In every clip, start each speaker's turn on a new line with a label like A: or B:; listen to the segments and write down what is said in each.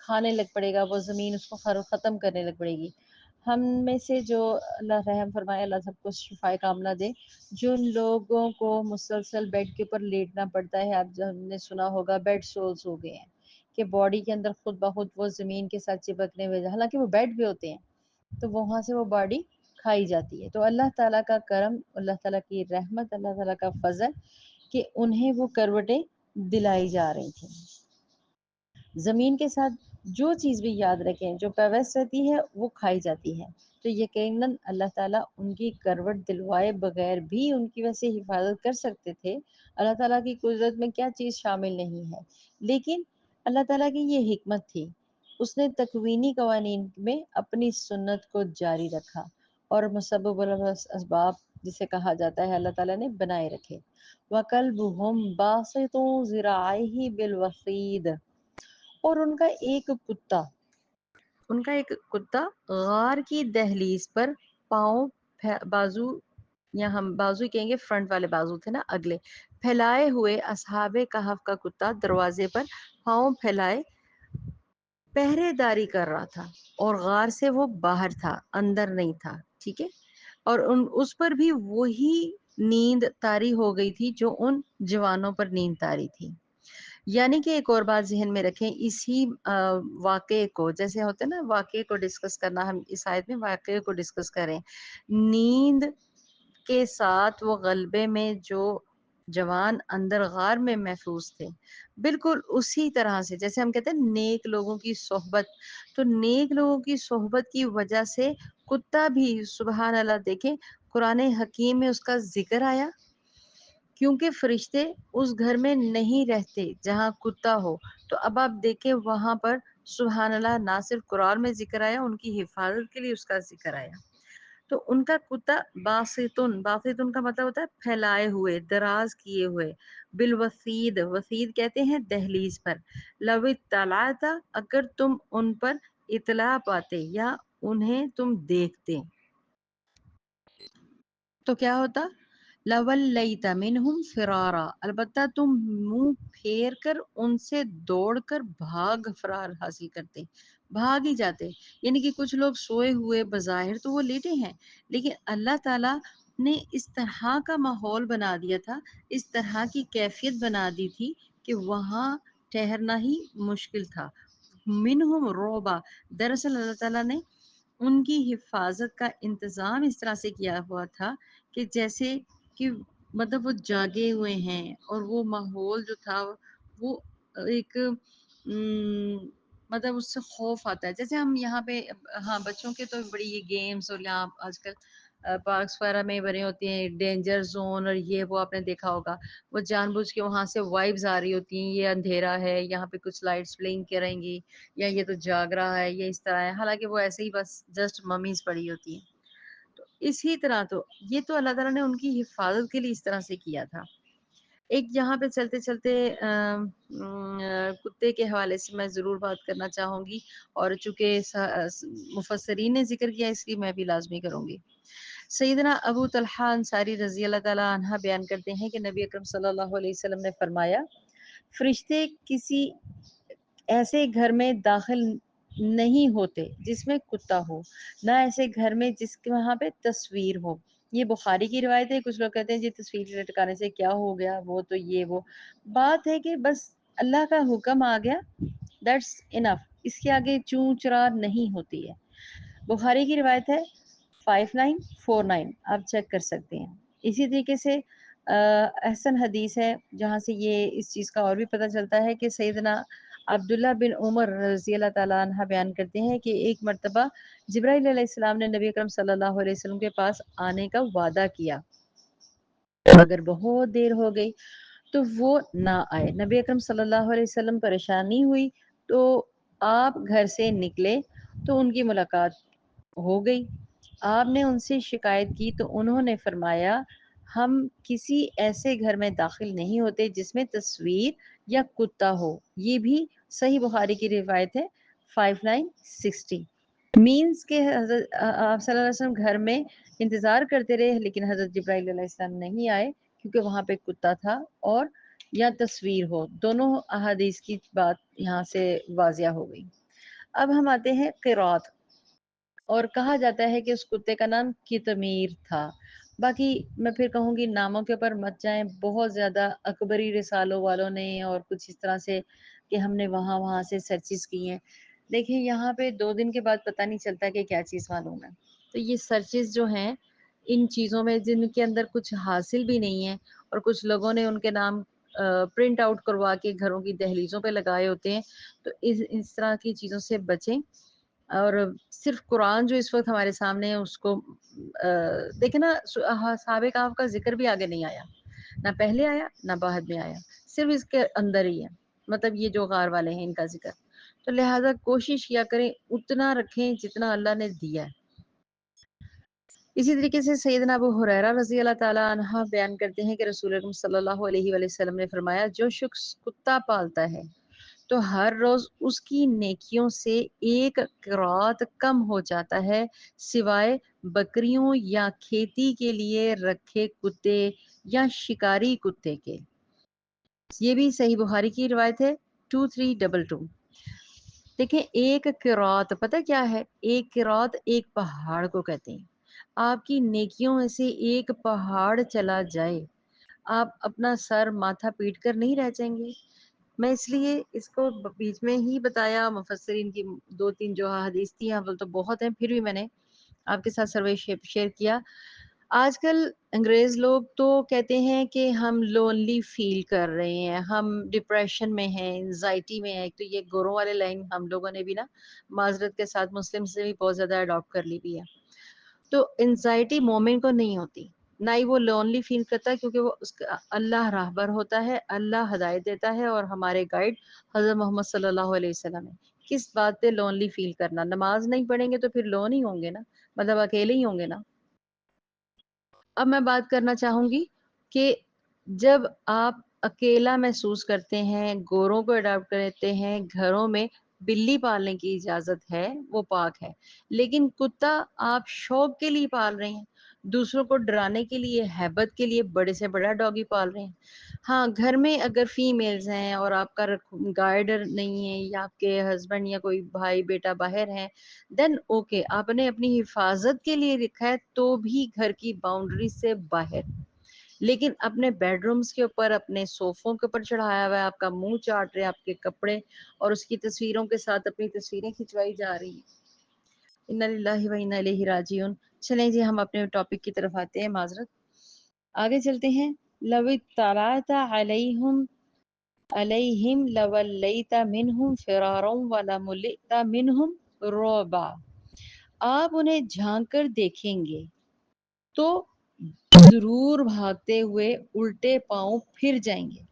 A: کھانے لگ پڑے گا، وہ زمین اس کو ختم کرنے لگ پڑے گی۔ ہم میں سے جو اللہ رحم فرمائے، اللہ سب کو شفائے کاملہ دے، جو لوگوں کو مسلسل بیڈ کے اوپر لیٹنا پڑتا ہے، آپ ہم نے سنا ہوگا بیڈ سولز ہو گئے ہیں کہ باڈی کے اندر خود بخود وہ زمین کے ساتھ چپکنے وجہ، حالانکہ وہ بیڈ بھی ہوتے ہیں تو وہاں سے وہ باڈی کھائی جاتی ہے۔ تو اللہ تعالیٰ کا کرم، اللہ تعالیٰ کی رحمت، اللہ تعالیٰ کا فضل کہ انہیں وہ کروٹیں دلائی جا رہی تھیں۔ زمین کے ساتھ جو چیز بھی یاد رکھیں جو پیوست رہتی ہے وہ کھائی جاتی ہے، تو یقیناً اللہ تعالیٰ ان کی کروٹ دلوائے بغیر بھی ان کی ویسے حفاظت کر سکتے تھے۔ اللہ تعالیٰ کی قدرت میں کیا چیز شامل نہیں ہے، لیکن اللہ تعالیٰ کی یہ حکمت تھی، اس نے تکوینی قوانین میں اپنی سنت کو جاری رکھا اور مسبب الاسباب جسے کہا جاتا ہے اللہ تعالیٰ نے بنائے رکھے۔ وَكَلْبُهُمْ بَاسِطٌ ذِرَاعَيْهِ بِالْوَصِيدِ، اور ان کا ایک کتا غار کی دہلیز پر پاؤں بازو، یا ہم بازو کہیں گے، فرنٹ والے بازو تھے نا اگلے، پھیلائے ہوئے اصحاب کہف کا کتا دروازے پر پاؤں پھیلائے پہرے داری کر رہا تھا، اور غار سے وہ باہر تھا، اندر نہیں تھا، ٹھیک ہے، اور اس پر بھی وہی نیند طاری ہو گئی تھی جو ان جوانوں پر نیند طاری تھی۔ یعنی کہ ایک اور بات ذہن میں رکھیں، اسی واقعے کو، جیسے ہوتا ہے نا واقعے کو ڈسکس کرنا، ہم اس آیت میں واقعے کو ڈسکس کریں، نیند کے ساتھ وہ غلبے میں جو جوان اندر غار میں محفوظ تھے، بالکل اسی طرح سے جیسے ہم کہتے ہیں نیک لوگوں کی صحبت، تو نیک لوگوں کی صحبت کی وجہ سے کتا بھی، سبحان اللہ، دیکھیں قرآن حکیم میں اس کا ذکر آیا، کیونکہ فرشتے اس گھر میں نہیں رہتے جہاں کتا ہو، تو اب آپ دیکھیں وہاں پر سبحان اللہ نہ صرف قرآن میں ذکر آیا، ان کی حفاظت کے لیے اس کا ذکر آیا۔ تو ان کا کتا باسطن، باسطن کا مطلب ہوتا ہے پھیلائے ہوئے، دراز کیے ہوئے، بالوسید، وسید کہتے ہیں دہلیز پر، لو اطلعت، اگر تم ان پر اطلاع پاتے یا انہیں تم دیکھتے تو کیا ہوتا، لَوَلَّيْتَ مِنْهُمْ فِرَارًا، البتہ تم منہ پھیر کر ان سے دوڑ کر بھاگ فرار حاصل کرتے، بھاگ ہی جاتے۔ یعنی کہ کچھ لوگ سوئے ہوئے بظاہر تو وہ لیٹے ہیں، لیکن اللہ تعالیٰ نے اس طرح کا ماحول بنا دیا تھا، اس طرح کی کیفیت بنا دی تھی کہ وہاں ٹھہرنا ہی مشکل تھا۔ منہم روبا، دراصل اللہ تعالیٰ نے ان کی حفاظت کا انتظام اس طرح سے کیا ہوا تھا کہ جیسے کہ مطلب وہ جاگے ہوئے ہیں، اور وہ ماحول جو تھا وہ ایک مطلب اس سے خوف آتا ہے، جیسے ہم یہاں پہ، ہاں بچوں کے تو بڑی یہ گیمز، اور یہاں آج کل پارکس وغیرہ میں بنے ہوتے ہیں ڈینجر زون، اور یہ وہ آپ نے دیکھا ہوگا، وہ جان بوجھ کے وہاں سے وائبز آ رہی ہوتی ہیں، یہ اندھیرا ہے، یہاں پہ کچھ لائٹس بلنک کریں گی، یا یہ تو جاگ رہا ہے، یہ اس طرح ہے، حالانکہ وہ ایسے ہی بس جسٹ ممیز پڑی ہوتی ہیں۔ تو اسی طرح تو یہ تو اللہ تعالیٰ نے ان کی حفاظت کے لیے اس طرح سے کیا تھا۔ ایک یہاں پہ چلتے چلتے کتے کے حوالے سے میں ضرور بات کرنا چاہوں گی، اور چونکہ مفسرین نے ذکر کیا اس لیے میں بھی لازمی کروں گی۔ سیدنا ابو طلحہ انصاری رضی اللہ تعالیٰ عنہ بیان کرتے ہیں کہ نبی اکرم صلی اللہ علیہ وسلم نے فرمایا، فرشتے کسی ایسے گھر میں داخل نہیں ہوتے جس میں کتا ہو، نہ ایسے گھر میں جس کے وہاں پہ تصویر ہو۔ یہ بخاری کی روایت ہے، کچھ لوگ کہتے ہیں جی تصویر لٹکانے سے کیا ہو گیا، وہ تو یہ وہ بات ہے کہ بس اللہ کا حکم آ گیا، دیٹس انف، اس کے آگے چوں چرا نہیں ہوتی ہے۔ بخاری کی روایت ہے 5949، آپ چیک کر سکتے ہیں۔ اسی طریقے سے احسن حدیث ہے جہاں سے یہ اس چیز کا اور بھی پتہ چلتا ہے کہ سیدنا عبداللہ بن عمر رضی اللہ تعالیٰ عنہ بیان کرتے ہیں کہ ایک مرتبہ جبرائیل علیہ السلام نے نبی اکرم صلی اللہ علیہ وسلم کے پاس آنے کا وعدہ کیا، مگر بہت دیر ہو گئی تو وہ نہ آئے۔ نبی اکرم صلی اللہ علیہ وسلم پریشانی ہوئی تو آپ گھر سے نکلے تو ان کی ملاقات ہو گئی۔ آپ نے ان سے شکایت کی تو انہوں نے فرمایا، ہم کسی ایسے گھر میں داخل نہیں ہوتے جس میں تصویر یا کتا ہو۔ یہ بھی صحیح بخاری کی روایت ہے 5960، مینس کہ حضرت آپ صلی اللہ علیہ وسلم گھر میں انتظار کرتے رہے، لیکن حضرت جبرائیل علیہ السلام نہیں آئے کیونکہ وہاں پہ کتا تھا اور یا تصویر ہو، دونوں احادیث کی بات یہاں سے واضح ہو گئی۔ اب ہم آتے ہیں قرات، اور کہا جاتا ہے کہ اس کتے کا نام کتمیر تھا۔ باقی میں پھر کہوں گی ناموں کے اوپر مت جائیں، بہت زیادہ اکبری رسالوں والوں نے اور کچھ اس طرح سے کہ ہم نے وہاں وہاں سے سرچز کی ہیں۔ دیکھیں یہاں پہ 2 دن کے بعد پتہ نہیں چلتا کہ کیا چیز معلوم ہے۔ تو یہ سرچز جو ہیں ان چیزوں میں جن کے اندر کچھ حاصل بھی نہیں ہے، اور کچھ لوگوں نے ان کے نام پرنٹ آؤٹ کروا کے گھروں کی دہلیزوں پہ لگائے ہوتے ہیں، تو اس طرح کی چیزوں سے بچیں۔ اور صرف قرآن جو اس وقت ہمارے سامنے ہے اس کو دیکھیں نا، اصحاب کہف کا ذکر بھی آگے نہیں آیا، نہ پہلے آیا نہ بعد میں آیا، صرف اس کے اندر ہی ہے، مطلب یہ جو غار والے ہیں ان کا ذکر۔ تو لہٰذا کوشش کیا کریں اتنا رکھیں جتنا اللہ نے دیا ہے۔ اسی طریقے سے سیدنا ابو ہریرہ رضی اللہ تعالیٰ عنہ بیان کرتے ہیں کہ رسول اکرم صلی اللہ علیہ وآلہ وسلم نے فرمایا، جو شخص کتا پالتا ہے تو ہر روز اس کی نیکیوں سے ایک قرات کم ہو جاتا ہے، سوائے بکریوں یا کھیتی کے لیے رکھے کتے یا شکاری کتے کے۔ یہ بھی صحیح بخاری کی روایت ہے 2322۔ دیکھیں ایک قرات پتہ کیا ہے؟ ایک قرات ایک پہاڑ کو کہتے ہیں۔ آپ کی نیکیوں میں سے ایک پہاڑ چلا جائے، آپ اپنا سر ماتھا پیٹ کر نہیں رہ جائیں گے۔ میں اس لیے اس کو بیچ میں ہی بتایا، مفسرین کی 2-3 جو حدیث تھی وہ تو بہت ہیں، پھر بھی میں نے آپ کے ساتھ سروے شیئر کیا۔ آج کل انگریز لوگ تو کہتے ہیں کہ ہم لونلی فیل کر رہے ہیں، ہم ڈپریشن میں ہیں، انزائٹی میں ہیں۔ تو یہ گوروں والے لائن ہم لوگوں نے بھی نا معذرت کے ساتھ مسلم سے بھی بہت زیادہ اڈاپٹ کر لی بھی ہے۔ تو انزائٹی مومن کو نہیں ہوتی، نہ ہی وہ لونلی فیل کرتا ہے، کیونکہ وہ اس کا اللہ راہبر ہوتا ہے، اللہ ہدایت دیتا ہے، اور ہمارے گائیڈ حضرت محمد صلی اللہ علیہ وسلم ہے۔ کس بات پہ لونلی فیل کرنا؟ نماز نہیں پڑھیں گے تو پھر لون ہی ہوں گے نا، مطلب اکیلے ہی ہوں گے نا۔ اب میں بات کرنا چاہوں گی کہ جب آپ اکیلا محسوس کرتے ہیں، گوروں کو اڈاپٹ کرتے ہیں، گھروں میں بلی پالنے کی اجازت ہے، وہ پاک ہے، لیکن کتا آپ شوق کے لیے پال رہے ہیں، دوسروں کو ڈرانے کے لیے، ہیبت کے لیے بڑے سے بڑا ڈاگی پال رہے ہیں۔ ہاں گھر میں اگر فیمیلز ہیں اور آپ کا گائیڈر نہیں ہے، یا آپ کے ہسبینڈ یا کوئی بھائی بیٹا باہر ہیں، دین اوکے، آپ نے اپنی حفاظت کے لیے رکھا ہے تو بھی گھر کی باؤنڈری سے باہر۔ لیکن اپنے بیڈ رومز کے اوپر، اپنے صوفوں کے اوپر چڑھایا ہوا ہے، آپ کا منہ چاٹ رہے، آپ کے کپڑے اور اس کی تصویروں کے ساتھ اپنی تصویریں کھنچوائی جا رہی ہیں۔ انا للہ و انا الیہ راجعون۔ چلیں جی ہم اپنے ٹاپک کی طرف آتے ہیں، معذرت آگے چلتے ہیں۔ لو اطلعت علیہم لولیت منہم فرارا ولملئت منہم رعبا۔ آپ انہیں جھانک کر دیکھیں گے تو ضرور بھاگتے ہوئے الٹے پاؤں پھر جائیں گے۔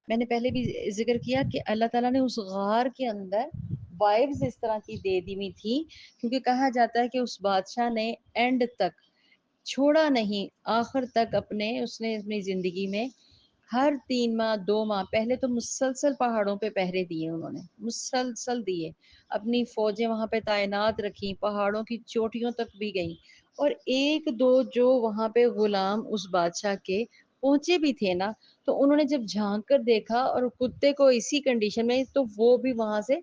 A: میں نے پہلے بھی ذکر کیا کہ اللہ تعالیٰ نے اس غار کے اندر وائبز اس طرح کی دے دی ہوئی تھی، کیونکہ کہا جاتا ہے کہ اس بادشاہ نے اینڈ تک چھوڑا نہیں، آخر تک اس نے اپنی زندگی میں ہر 3 ماہ 2 ماہ پہلے تو مسلسل پہاڑوں پہ پہرے دیے، انہوں نے مسلسل دیے، اپنی فوجیں وہاں پہ تعینات رکھی، پہاڑوں کی چوٹیوں تک بھی گئیں، اور 1-2 جو وہاں پہ غلام اس بادشاہ کے پہنچے بھی تھے نا، تو انہوں نے جب جھانک کر دیکھا اور کتے کو اسی کنڈیشن میں، تو وہ بھی وہاں سے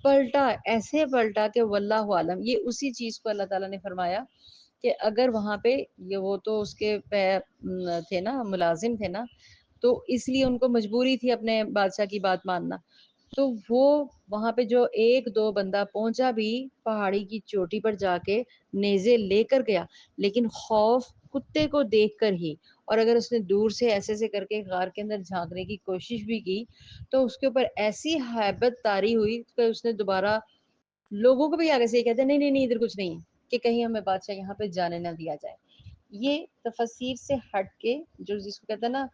A: پلٹا، ایسے پلٹا کہ واللہ عالم۔ یہ اسی چیز کو اللہ تعالیٰ نے فرمایا کہ اگر وہاں پہ یہ وہ تو اس کے تھے نا، ملازم تھے نا، تو اس لیے ان کو مجبوری تھی اپنے بادشاہ کی بات ماننا، تو وہ وہاں پہ جو 1-2 بندہ پہنچا بھی پہاڑی کی چوٹی پر جا کے نیزے لے کر گیا، لیکن خوف کتے کو دیکھ کر ہی، اور اگر اس نے دور سے ایسے سے کر کے غار کے اندر جھانکنے کی کوشش بھی کی تو اس کے اوپر ایسی ہیبت طاری ہوئی کہ اس نے دوبارہ لوگوں کو بھی آگے سے یہ کہتے ہیں نہیں نہیں نہیں ادھر کچھ نہیں ہے، کہ کہیں ہمیں بادشاہ یہاں پہ جانے نہ دیا جائے۔ یہ تفسیر سے ہٹ کے جو جس کو کہتے ہیں نا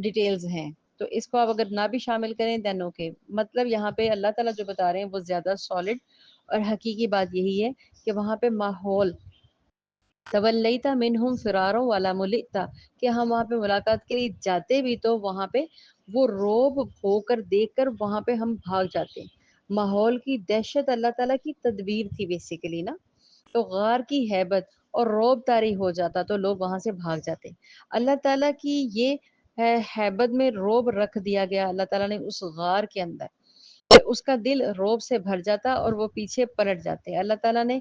A: ڈیٹیلز ہیں، تو اس کو آپ اگر نہ بھی شامل کریں دین اوکے، مطلب یہاں پہ اللہ تعالیٰ جو بتا رہے ہیں وہ زیادہ سالڈ اور حقیقی بات یہی ہے کہ وہاں پہ ماحول تولیتا منہم فرارا ولا ملئتا، کہ ہم وہاں پہ ملاقات کے لیے جاتے بھی تو وہاں پہ وہ روب ہو کر دیکھ کر وہاں پہ ہم بھاگ جاتے۔ ماحول کی دہشت اللہ تعالیٰ کی تدبیر تھی بیسیکلی نا، تو غار کی ہیبت اور روب طاری ہو جاتا تو لوگ وہاں سے بھاگ جاتے۔ اللہ تعالیٰ کی یہ ہیبت میں روب رکھ دیا گیا اللہ تعالیٰ نے اس غار کے اندر، کہ اس کا دل روب سے بھر جاتا اور وہ پیچھے پلٹ جاتے. اللہ تعالیٰ نے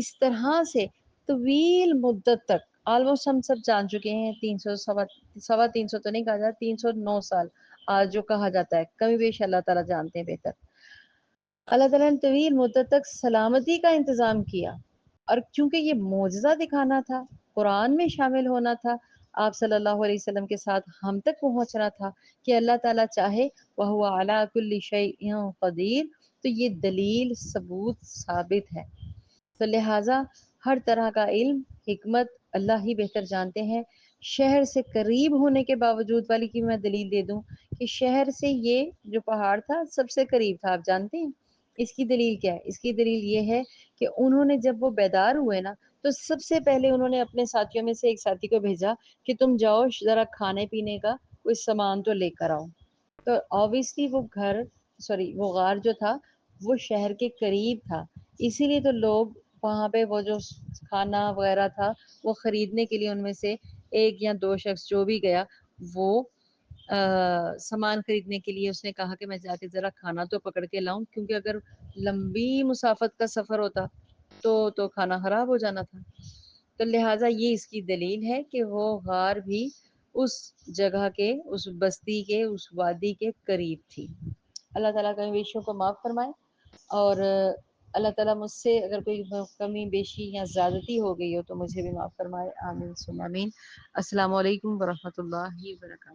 A: اس طرح سے طویل مدت تک، آلموسٹ ہم سب جان چکے ہیں، 300 سوا 300 تو نہیں کہا جاتا، 309 سال آج جو کہا جاتا ہے، کمی بیش اللہ تعالیٰ جانتے ہیں بہتر. اللہ تعالیٰ نے طویل مدت تک سلامتی کا انتظام کیا، اور کیونکہ یہ معجزہ دکھانا تھا، قرآن میں شامل ہونا تھا، آپ صلی اللہ علیہ وسلم کے ساتھ ہم تک پہنچنا تھا کہ اللہ تعالیٰ چاہے وَهُوَ عَلَىٰ كُلِّ شَيْءٍ قدیر، تو یہ دلیل ثبوت ثابت ہے. تو لہٰذا ہر طرح کا علم، حکمت اللہ ہی بہتر جانتے ہیں. شہر سے قریب ہونے کے باوجود، والی کی میں دلیل دے دوں کہ شہر سے یہ جو پہاڑ تھا سب سے قریب تھا، آپ جانتے ہیں اس کی دلیل کیا ہے؟ اس کی دلیل یہ ہے کہ انہوں نے جب وہ بیدار ہوئے نا، تو سب سے پہلے انہوں نے اپنے ساتھیوں میں سے ایک ساتھی کو بھیجا کہ تم جاؤ ذرا کھانے پینے کا کوئی سامان تو لے کر آؤ. تو آبویسلی وہ وہ غار جو تھا وہ شہر کے قریب تھا، اسی لیے تو لوگ وہاں پہ وہ جو کھانا وغیرہ تھا وہ خریدنے کے لیے ان میں سے ایک یا دو شخص جو بھی گیا، وہ سامان خریدنے کے لیے اس نے کہا کہ میں جا کے ذرا کھانا تو پکڑ کے لاؤں، کیونکہ اگر لمبی مسافت کا سفر ہوتا تو کھانا خراب ہو جانا تھا. تو لہٰذا یہ اس کی دلیل ہے کہ وہ غار بھی اس جگہ کے، اس بستی کے، اس وادی کے قریب تھی. اللہ تعالیٰ کمی بیشیوں کو معاف فرمائے، اور اللہ تعالیٰ مجھ سے اگر کوئی کمی بیشی یا زیادتی ہو گئی ہو تو مجھے بھی معاف فرمائے. آمین ثم آمین. السلام علیکم ورحمۃ اللہ وبرکاتہ.